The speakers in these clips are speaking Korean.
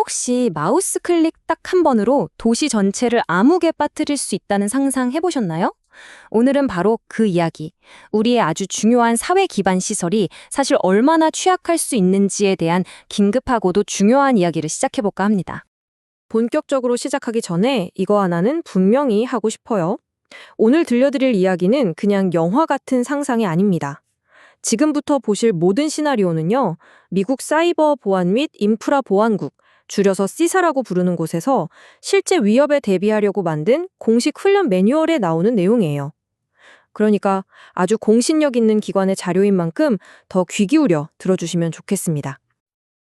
혹시 마우스 클릭 딱 한 번으로 도시 전체를 암흑에 빠뜨릴 수 있다는 상상 해보셨나요? 오늘은 바로 그 이야기, 우리의 아주 중요한 사회 기반 시설이 사실 얼마나 취약할 수 있는지에 대한 긴급하고도 중요한 이야기를 시작해볼까 합니다. 본격적으로 시작하기 전에 이거 하나는 분명히 하고 싶어요. 오늘 들려드릴 이야기는 그냥 영화 같은 상상이 아닙니다. 지금부터 보실 모든 시나리오는요, 미국 사이버 보안 및 인프라 보안국, 줄여서 시사라고 부르는 곳에서 실제 위협에 대비하려고 만든 공식 훈련 매뉴얼에 나오는 내용이에요. 그러니까 아주 공신력 있는 기관의 자료인 만큼 더 귀 기울여 들어주시면 좋겠습니다.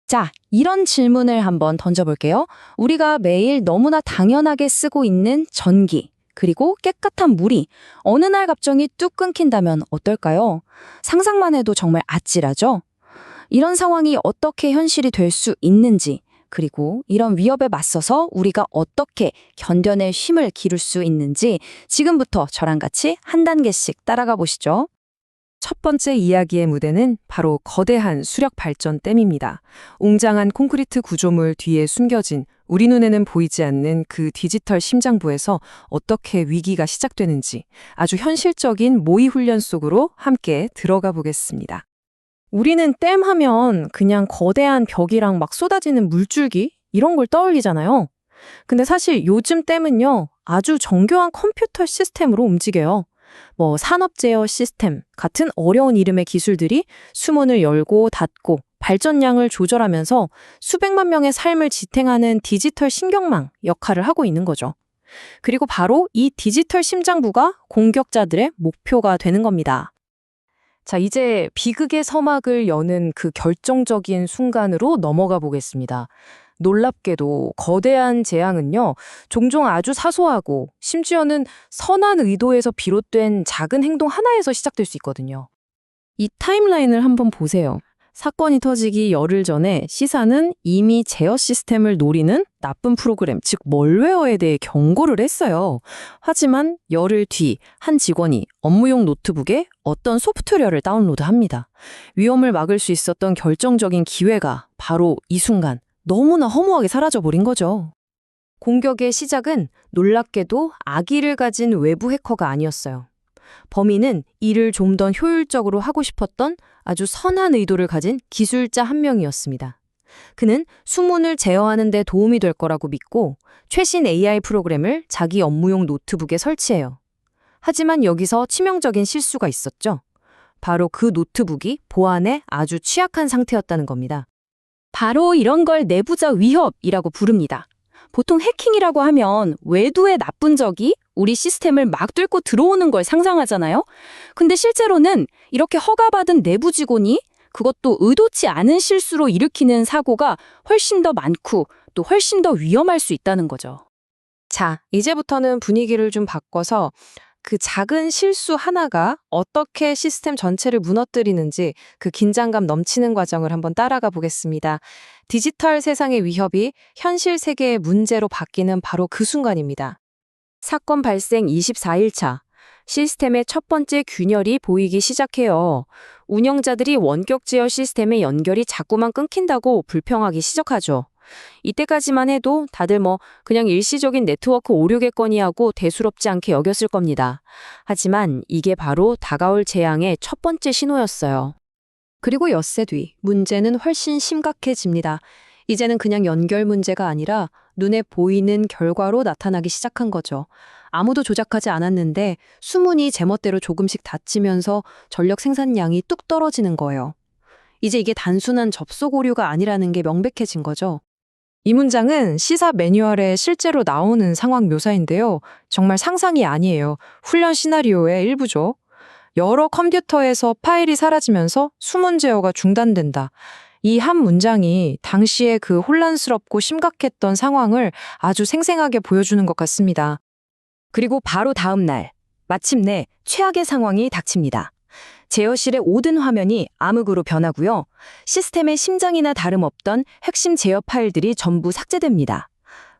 자, 이런 질문을 한번 던져볼게요. 우리가 매일 너무나 당연하게 쓰고 있는 전기, 그리고 깨끗한 물이 어느 날 갑자기 뚝 끊긴다면 어떨까요? 상상만 해도 정말 아찔하죠? 이런 상황이 어떻게 현실이 될 수 있는지, 그리고 이런 위협에 맞서서 우리가 어떻게 견뎌낼 힘을 기를 수 있는지 지금부터 저랑 같이 한 단계씩 따라가 보시죠. 첫 번째 이야기의 무대는 바로 거대한 수력 발전댐입니다. 웅장한 콘크리트 구조물 뒤에 숨겨진 우리 눈에는 보이지 않는 그 디지털 심장부에서 어떻게 위기가 시작되는지 아주 현실적인 모의 훈련 속으로 함께 들어가 보겠습니다. 우리는 댐 하면 그냥 거대한 벽이랑 막 쏟아지는 물줄기 이런 걸 떠올리잖아요. 근데 사실 요즘 댐은요, 아주 정교한 컴퓨터 시스템으로 움직여요. 산업 제어 시스템 같은 어려운 이름의 기술들이 수문을 열고 닫고 발전량을 조절하면서 수백만 명의 삶을 지탱하는 디지털 신경망 역할을 하고 있는 거죠. 그리고 바로 이 디지털 심장부가 공격자들의 목표가 되는 겁니다. 자, 이제 비극의 서막을 여는 그 결정적인 순간으로 넘어가 보겠습니다. 놀랍게도 거대한 재앙은요, 종종 아주 사소하고 심지어는 선한 의도에서 비롯된 작은 행동 하나에서 시작될 수 있거든요. 이 타임라인을 한번 보세요. 사건이 터지기 열흘 전에 시사는 이미 제어 시스템을 노리는 나쁜 프로그램, 즉 멀웨어에 대해 경고를 했어요. 하지만 열흘 뒤 한 직원이 업무용 노트북에 어떤 소프트웨어를 다운로드합니다. 위험을 막을 수 있었던 결정적인 기회가 바로 이 순간 너무나 허무하게 사라져버린 거죠. 공격의 시작은 놀랍게도 악의를 가진 외부 해커가 아니었어요. 범인은 일을 좀 더 효율적으로 하고 싶었던 아주 선한 의도를 가진 기술자 한 명이었습니다. 그는 수문을 제어하는 데 도움이 될 거라고 믿고 최신 AI 프로그램을 자기 업무용 노트북에 설치해요. 하지만 여기서 치명적인 실수가 있었죠. 바로 그 노트북이 보안에 아주 취약한 상태였다는 겁니다. 바로 이런 걸 내부자 위협이라고 부릅니다. 보통 해킹이라고 하면 외부의 나쁜 적이 우리 시스템을 막 뚫고 들어오는 걸 상상하잖아요. 근데 실제로는 이렇게 허가받은 내부 직원이 그것도 의도치 않은 실수로 일으키는 사고가 훨씬 더 많고 또 훨씬 더 위험할 수 있다는 거죠. 자, 이제부터는 분위기를 좀 바꿔서 그 작은 실수 하나가 어떻게 시스템 전체를 무너뜨리는지 그 긴장감 넘치는 과정을 한번 따라가 보겠습니다. 디지털 세상의 위협이 현실 세계의 문제로 바뀌는 바로 그 순간입니다. 사건 발생 24일 차, 시스템의 첫 번째 균열이 보이기 시작해요. 운영자들이 원격 제어 시스템의 연결이 자꾸만 끊긴다고 불평하기 시작하죠. 이때까지만 해도 다들 그냥 일시적인 네트워크 오류겠거니 하고 대수롭지 않게 여겼을 겁니다. 하지만 이게 바로 다가올 재앙의 첫 번째 신호였어요. 그리고 엿새 뒤 문제는 훨씬 심각해집니다. 이제는 그냥 연결 문제가 아니라 눈에 보이는 결과로 나타나기 시작한 거죠. 아무도 조작하지 않았는데 수문이 제멋대로 조금씩 닫히면서 전력 생산량이 뚝 떨어지는 거예요. 이제 이게 단순한 접속 오류가 아니라는 게 명백해진 거죠. 이 문장은 시사 매뉴얼에 실제로 나오는 상황 묘사인데요. 정말 상상이 아니에요. 훈련 시나리오의 일부죠. 여러 컴퓨터에서 파일이 사라지면서 수문 제어가 중단된다. 이 한 문장이 당시에 그 혼란스럽고 심각했던 상황을 아주 생생하게 보여주는 것 같습니다. 그리고 바로 다음 날, 마침내 최악의 상황이 닥칩니다. 제어실의 모든 화면이 암흑으로 변하고요. 시스템의 심장이나 다름없던 핵심 제어 파일들이 전부 삭제됩니다.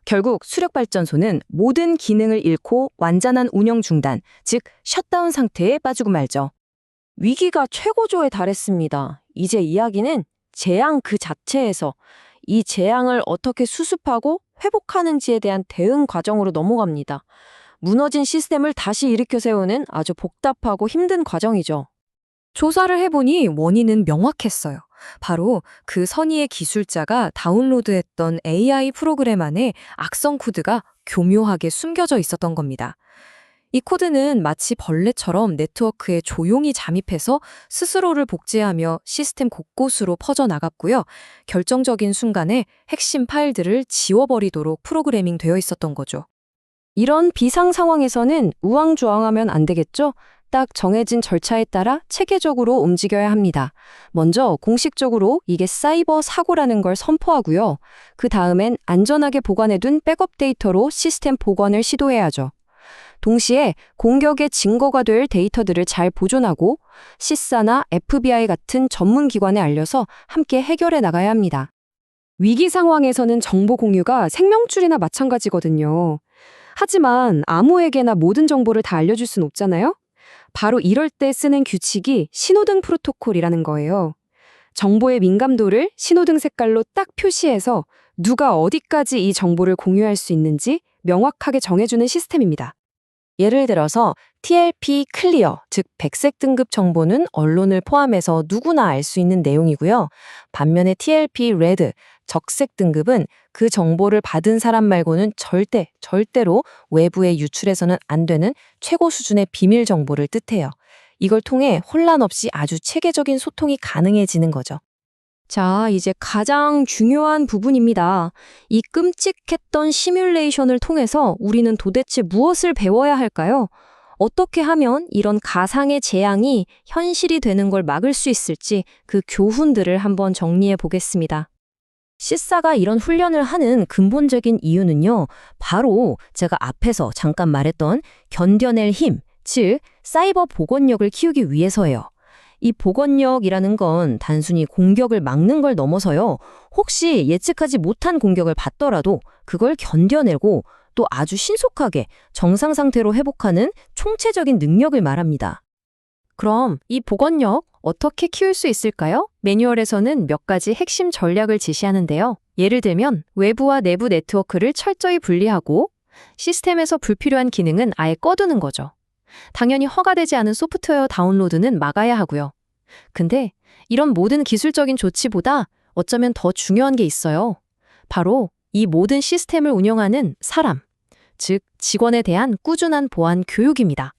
결국 수력발전소는 모든 기능을 잃고 완전한 운영 중단, 즉 셧다운 상태에 빠지고 말죠. 위기가 최고조에 달했습니다. 이제 이야기는 재앙 그 자체에서 이 재앙을 어떻게 수습하고 회복하는지에 대한 대응 과정으로 넘어갑니다. 무너진 시스템을 다시 일으켜 세우는 아주 복잡하고 힘든 과정이죠. 조사를 해보니 원인은 명확했어요. 바로 그 선의의 기술자가 다운로드했던 AI 프로그램 안에 악성 코드가 교묘하게 숨겨져 있었던 겁니다. 이 코드는 마치 벌레처럼 네트워크에 조용히 잠입해서 스스로를 복제하며 시스템 곳곳으로 퍼져나갔고요. 결정적인 순간에 핵심 파일들을 지워버리도록 프로그래밍 되어 있었던 거죠. 이런 비상 상황에서는 우왕좌왕하면 안 되겠죠? 딱 정해진 절차에 따라 체계적으로 움직여야 합니다. 먼저 공식적으로 이게 사이버 사고라는 걸 선포하고요. 그 다음엔 안전하게 보관해둔 백업 데이터로 시스템 복원을 시도해야죠. 동시에 공격의 증거가 될 데이터들을 잘 보존하고 시사나 FBI 같은 전문 기관에 알려서 함께 해결해 나가야 합니다. 위기 상황에서는 정보 공유가 생명줄이나 마찬가지거든요. 하지만 아무에게나 모든 정보를 다 알려줄 순 없잖아요? 바로 이럴 때 쓰는 규칙이 신호등 프로토콜이라는 거예요. 정보의 민감도를 신호등 색깔로 딱 표시해서 누가 어디까지 이 정보를 공유할 수 있는지 명확하게 정해주는 시스템입니다. 예를 들어서 TLP 클리어, 즉 백색 등급 정보는 언론을 포함해서 누구나 알 수 있는 내용이고요. 반면에 TLP 레드, 적색 등급은 그 정보를 받은 사람 말고는 절대로 외부에 유출해서는 안 되는 최고 수준의 비밀 정보를 뜻해요. 이걸 통해 혼란 없이 아주 체계적인 소통이 가능해지는 거죠. 자, 이제 가장 중요한 부분입니다. 이 끔찍했던 시뮬레이션을 통해서 우리는 도대체 무엇을 배워야 할까요? 어떻게 하면 이런 가상의 재앙이 현실이 되는 걸 막을 수 있을지 그 교훈들을 한번 정리해 보겠습니다. 시사가 이런 훈련을 하는 근본적인 이유는요, 바로 제가 앞에서 잠깐 말했던 견뎌낼 힘, 즉 사이버 복원력을 키우기 위해서예요. 이 복원력이라는 건 단순히 공격을 막는 걸 넘어서요, 혹시 예측하지 못한 공격을 받더라도 그걸 견뎌내고 또 아주 신속하게 정상 상태로 회복하는 총체적인 능력을 말합니다. 그럼 이 복원력 어떻게 키울 수 있을까요? 매뉴얼에서는 몇 가지 핵심 전략을 지시하는데요. 예를 들면 외부와 내부 네트워크를 철저히 분리하고 시스템에서 불필요한 기능은 아예 꺼두는 거죠. 당연히 허가되지 않은 소프트웨어 다운로드는 막아야 하고요. 근데 이런 모든 기술적인 조치보다 어쩌면 더 중요한 게 있어요. 바로 이 모든 시스템을 운영하는 사람, 즉 직원에 대한 꾸준한 보안 교육입니다.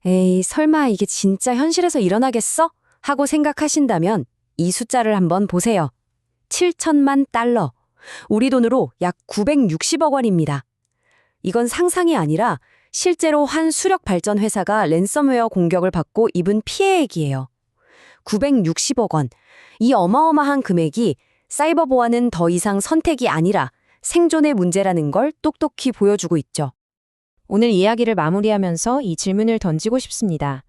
에이, 설마 이게 진짜 현실에서 일어나겠어? 하고 생각하신다면 이 숫자를 한번 보세요. 7천만 달러. 우리 돈으로 약 960억 원입니다. 이건 상상이 아니라 실제로 한 수력 발전 회사가 랜섬웨어 공격을 받고 입은 피해액이에요. 960억 원. 이 어마어마한 금액이 사이버 보안은 더 이상 선택이 아니라 생존의 문제라는 걸 똑똑히 보여주고 있죠. 오늘 이야기를 마무리하면서 이 질문을 던지고 싶습니다.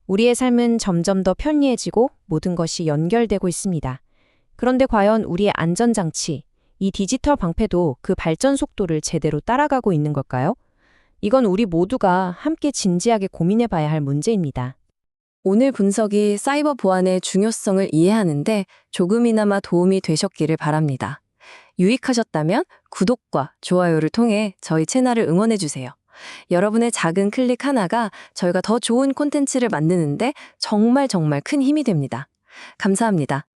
우리의 삶은 점점 더 편리해지고 모든 것이 연결되고 있습니다. 그런데 과연 우리의 안전장치, 이 디지털 방패도 그 발전 속도를 제대로 따라가고 있는 걸까요? 이건 우리 모두가 함께 진지하게 고민해 봐야 할 문제입니다. 오늘 분석이 사이버 보안의 중요성을 이해하는데 조금이나마 도움이 되셨기를 바랍니다. 유익하셨다면 구독과 좋아요를 통해 저희 채널을 응원해 주세요. 여러분의 작은 클릭 하나가 저희가 더 좋은 콘텐츠를 만드는데 정말 큰 힘이 됩니다. 감사합니다.